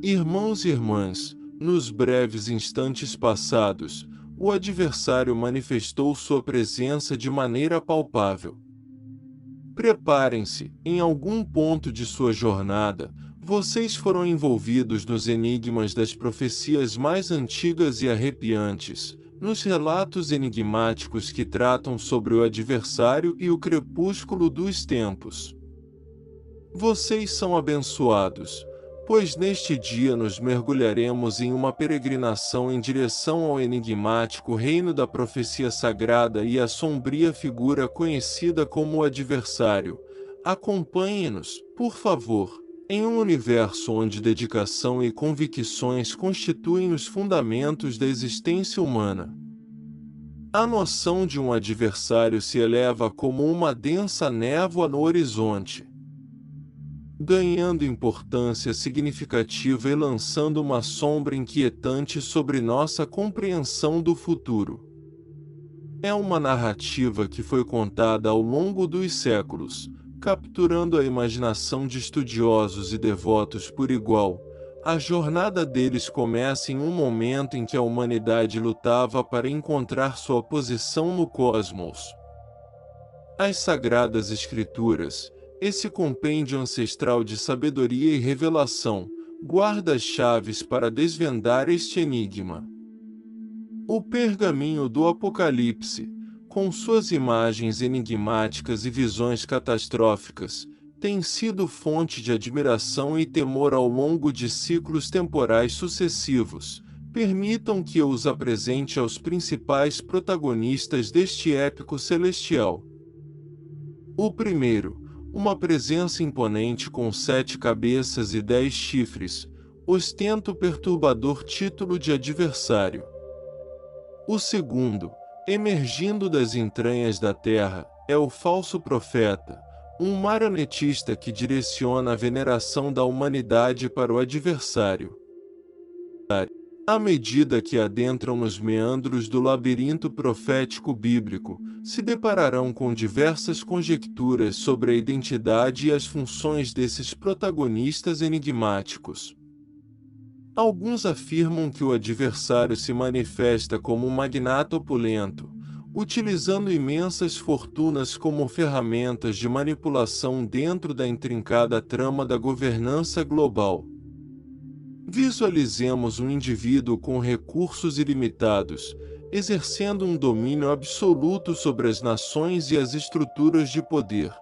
Irmãos e irmãs, nos breves instantes passados, o adversário manifestou sua presença de maneira palpável. Preparem-se, em algum ponto de sua jornada, vocês foram envolvidos nos enigmas das profecias mais antigas e arrepiantes, nos relatos enigmáticos que tratam sobre o adversário e o crepúsculo dos tempos. Vocês são abençoados, pois neste dia nos mergulharemos em uma peregrinação em direção ao enigmático reino da profecia sagrada e à sombria figura conhecida como o adversário. Acompanhe-nos, por favor, em um universo onde dedicação e convicções constituem os fundamentos da existência humana. A noção de um adversário se eleva como uma densa névoa no horizonte, ganhando importância significativa e lançando uma sombra inquietante sobre nossa compreensão do futuro. É uma narrativa que foi contada ao longo dos séculos, capturando a imaginação de estudiosos e devotos por igual. A jornada deles começa em um momento em que a humanidade lutava para encontrar sua posição no cosmos. As Sagradas Escrituras, esse compêndio ancestral de sabedoria e revelação, guarda as chaves para desvendar este enigma. O pergaminho do Apocalipse, com suas imagens enigmáticas e visões catastróficas, tem sido fonte de admiração e temor ao longo de ciclos temporais sucessivos. Permitam que eu os apresente aos principais protagonistas deste épico celestial. O primeiro, uma presença imponente com 7 cabeças e 10 chifres, ostenta o perturbador título de adversário. O segundo, emergindo das entranhas da terra, é o falso profeta, um marionetista que direciona a veneração da humanidade para o adversário. À medida que adentram nos meandros do labirinto profético bíblico, se depararão com diversas conjecturas sobre a identidade e as funções desses protagonistas enigmáticos. Alguns afirmam que o adversário se manifesta como um magnata opulento, utilizando imensas fortunas como ferramentas de manipulação dentro da intrincada trama da governança global. Visualizemos um indivíduo com recursos ilimitados, exercendo um domínio absoluto sobre as nações e as estruturas de poder.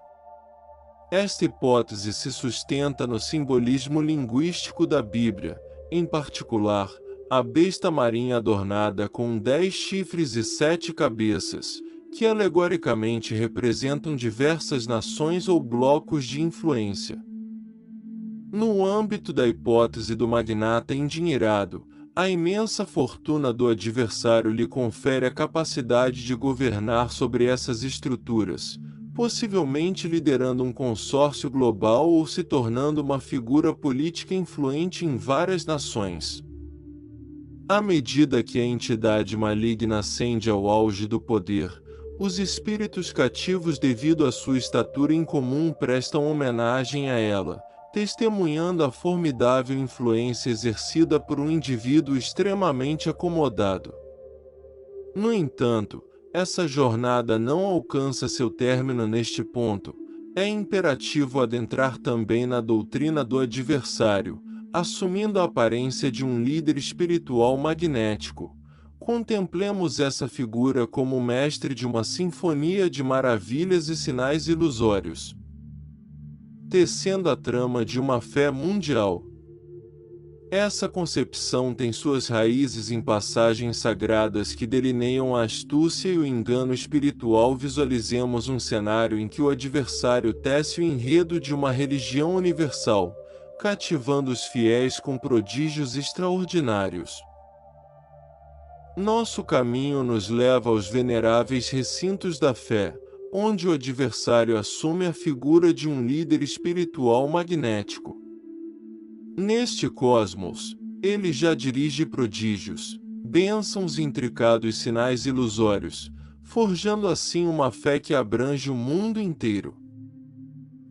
Esta hipótese se sustenta no simbolismo linguístico da Bíblia, em particular, a besta marinha adornada com 10 chifres e 7 cabeças, que alegoricamente representam diversas nações ou blocos de influência. No âmbito da hipótese do magnata endinheirado, a imensa fortuna do adversário lhe confere a capacidade de governar sobre essas estruturas, possivelmente liderando um consórcio global ou se tornando uma figura política influente em várias nações. À medida que a entidade maligna ascende ao auge do poder, os espíritos cativos, devido à sua estatura incomum, prestam homenagem a ela, testemunhando a formidável influência exercida por um indivíduo extremamente acomodado. No entanto, essa jornada não alcança seu término neste ponto. É imperativo adentrar também na doutrina do adversário, assumindo a aparência de um líder espiritual magnético. Contemplemos essa figura como o mestre de uma sinfonia de maravilhas e sinais ilusórios, tecendo a trama de uma fé mundial. Essa concepção tem suas raízes em passagens sagradas que delineiam a astúcia e o engano espiritual. Visualizemos um cenário em que o adversário tece o enredo de uma religião universal, cativando os fiéis com prodígios extraordinários. Nosso caminho nos leva aos veneráveis recintos da fé, onde o adversário assume a figura de um líder espiritual magnético. Neste cosmos, ele já dirige prodígios, bênçãos e intricados sinais ilusórios, forjando assim uma fé que abrange o mundo inteiro.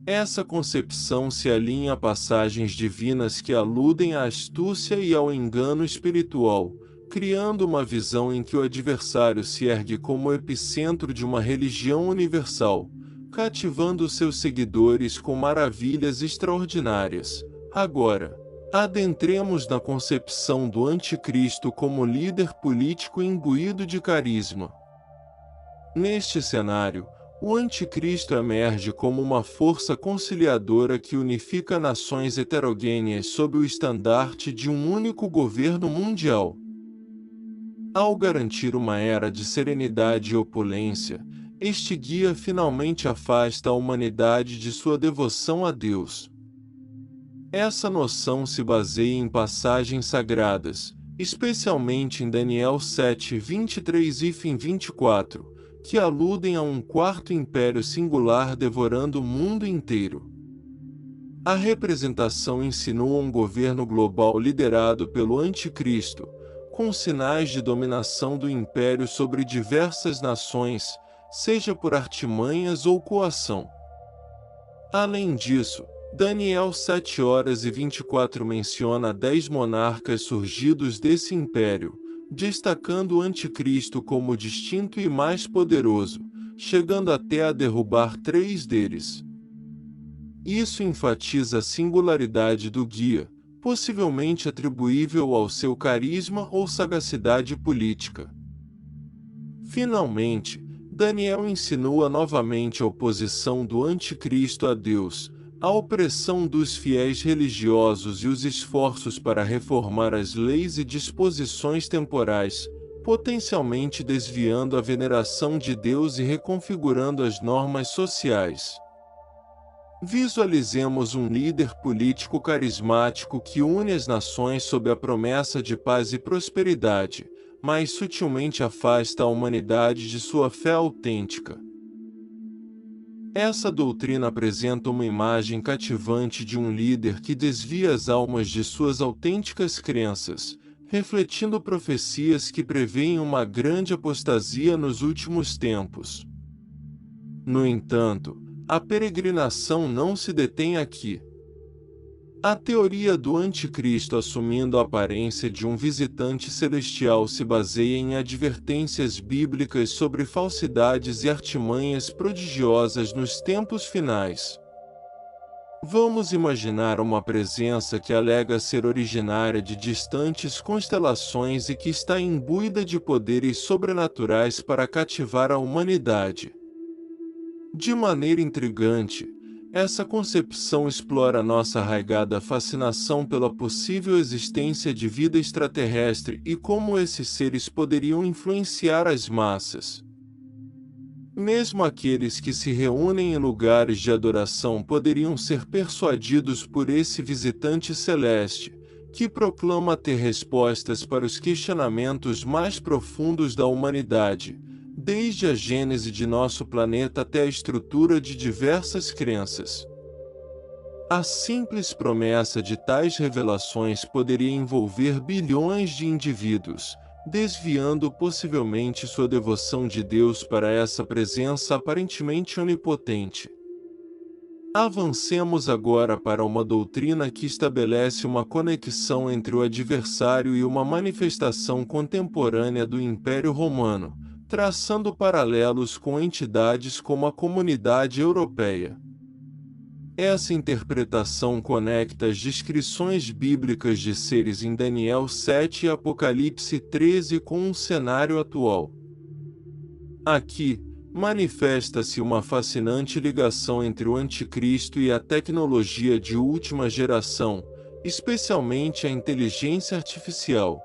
Essa concepção se alinha a passagens divinas que aludem à astúcia e ao engano espiritual, criando uma visão em que o adversário se ergue como o epicentro de uma religião universal, cativando seus seguidores com maravilhas extraordinárias. Agora, adentremos na concepção do anticristo como líder político imbuído de carisma. Neste cenário, o anticristo emerge como uma força conciliadora que unifica nações heterogêneas sob o estandarte de um único governo mundial. Ao garantir uma era de serenidade e opulência, este guia finalmente afasta a humanidade de sua devoção a Deus. Essa noção se baseia em passagens sagradas, especialmente em Daniel 7, 23 e 24, que aludem a um quarto império singular devorando o mundo inteiro. A representação insinua um governo global liderado pelo anticristo, com sinais de dominação do império sobre diversas nações, seja por artimanhas ou coação. Além disso, Daniel 7 horas e 24 menciona 10 monarcas surgidos desse império, destacando o anticristo como distinto e mais poderoso, chegando até a derrubar 3 deles. Isso enfatiza a singularidade do guia, possivelmente atribuível ao seu carisma ou sagacidade política. Finalmente, Daniel insinua novamente a oposição do anticristo a Deus, a opressão dos fiéis religiosos e os esforços para reformar as leis e disposições temporais, potencialmente desviando a veneração de Deus e reconfigurando as normas sociais. Visualizemos um líder político carismático que une as nações sob a promessa de paz e prosperidade, mas sutilmente afasta a humanidade de sua fé autêntica. Essa doutrina apresenta uma imagem cativante de um líder que desvia as almas de suas autênticas crenças, refletindo profecias que preveem uma grande apostasia nos últimos tempos. No entanto, a peregrinação não se detém aqui. A teoria do anticristo assumindo a aparência de um visitante celestial se baseia em advertências bíblicas sobre falsidades e artimanhas prodigiosas nos tempos finais. Vamos imaginar uma presença que alega ser originária de distantes constelações e que está imbuída de poderes sobrenaturais para cativar a humanidade. De maneira intrigante, essa concepção explora nossa arraigada fascinação pela possível existência de vida extraterrestre e como esses seres poderiam influenciar as massas. Mesmo aqueles que se reúnem em lugares de adoração poderiam ser persuadidos por esse visitante celeste, que proclama ter respostas para os questionamentos mais profundos da humanidade, desde a gênese de nosso planeta até a estrutura de diversas crenças. A simples promessa de tais revelações poderia envolver bilhões de indivíduos, desviando possivelmente sua devoção de Deus para essa presença aparentemente onipotente. Avancemos agora para uma doutrina que estabelece uma conexão entre o adversário e uma manifestação contemporânea do Império Romano, traçando paralelos com entidades como a Comunidade Europeia. Essa interpretação conecta as descrições bíblicas de seres em Daniel 7 e Apocalipse 13 com um cenário atual. Aqui, manifesta-se uma fascinante ligação entre o anticristo e a tecnologia de última geração, especialmente a inteligência artificial.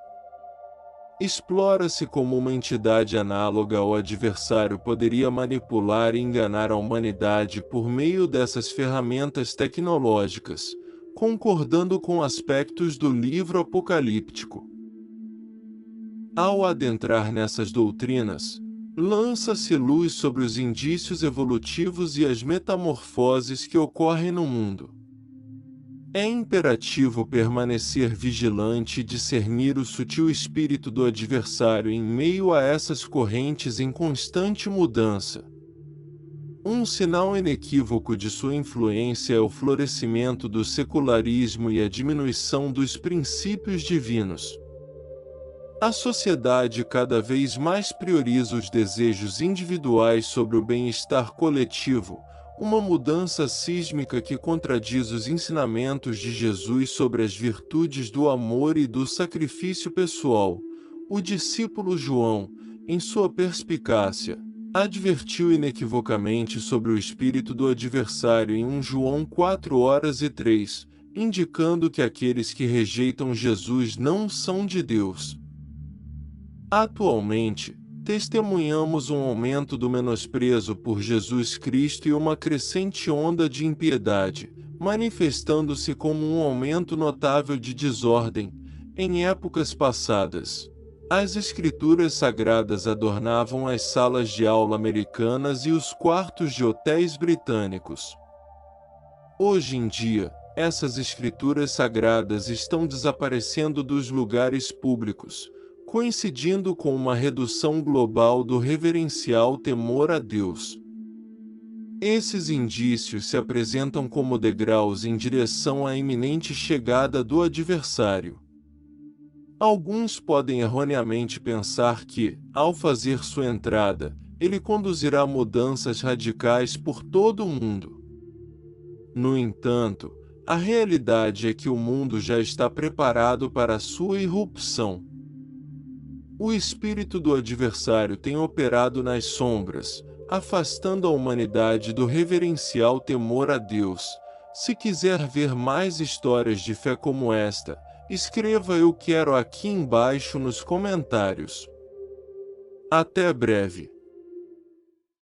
Explora-se como uma entidade análoga ao adversário poderia manipular e enganar a humanidade por meio dessas ferramentas tecnológicas, concordando com aspectos do livro apocalíptico. Ao adentrar nessas doutrinas, lança-se luz sobre os indícios evolutivos e as metamorfoses que ocorrem no mundo. É imperativo permanecer vigilante e discernir o sutil espírito do adversário em meio a essas correntes em constante mudança. Um sinal inequívoco de sua influência é o florescimento do secularismo e a diminuição dos princípios divinos. A sociedade cada vez mais prioriza os desejos individuais sobre o bem-estar coletivo, uma mudança sísmica que contradiz os ensinamentos de Jesus sobre as virtudes do amor e do sacrifício pessoal. O discípulo João, em sua perspicácia, advertiu inequivocamente sobre o espírito do adversário em 1 João 4:3, indicando que aqueles que rejeitam Jesus não são de Deus. Atualmente, testemunhamos um aumento do menosprezo por Jesus Cristo e uma crescente onda de impiedade, manifestando-se como um aumento notável de desordem. Em épocas passadas, as escrituras sagradas adornavam as salas de aula americanas e os quartos de hotéis britânicos. Hoje em dia, essas escrituras sagradas estão desaparecendo dos lugares públicos, coincidindo com uma redução global do reverencial temor a Deus. Esses indícios se apresentam como degraus em direção à iminente chegada do adversário. Alguns podem erroneamente pensar que, ao fazer sua entrada, ele conduzirá mudanças radicais por todo o mundo. No entanto, a realidade é que o mundo já está preparado para a sua irrupção. O espírito do adversário tem operado nas sombras, afastando a humanidade do reverencial temor a Deus. Se quiser ver mais histórias de fé como esta, escreva "Eu quero" aqui embaixo nos comentários. Até breve.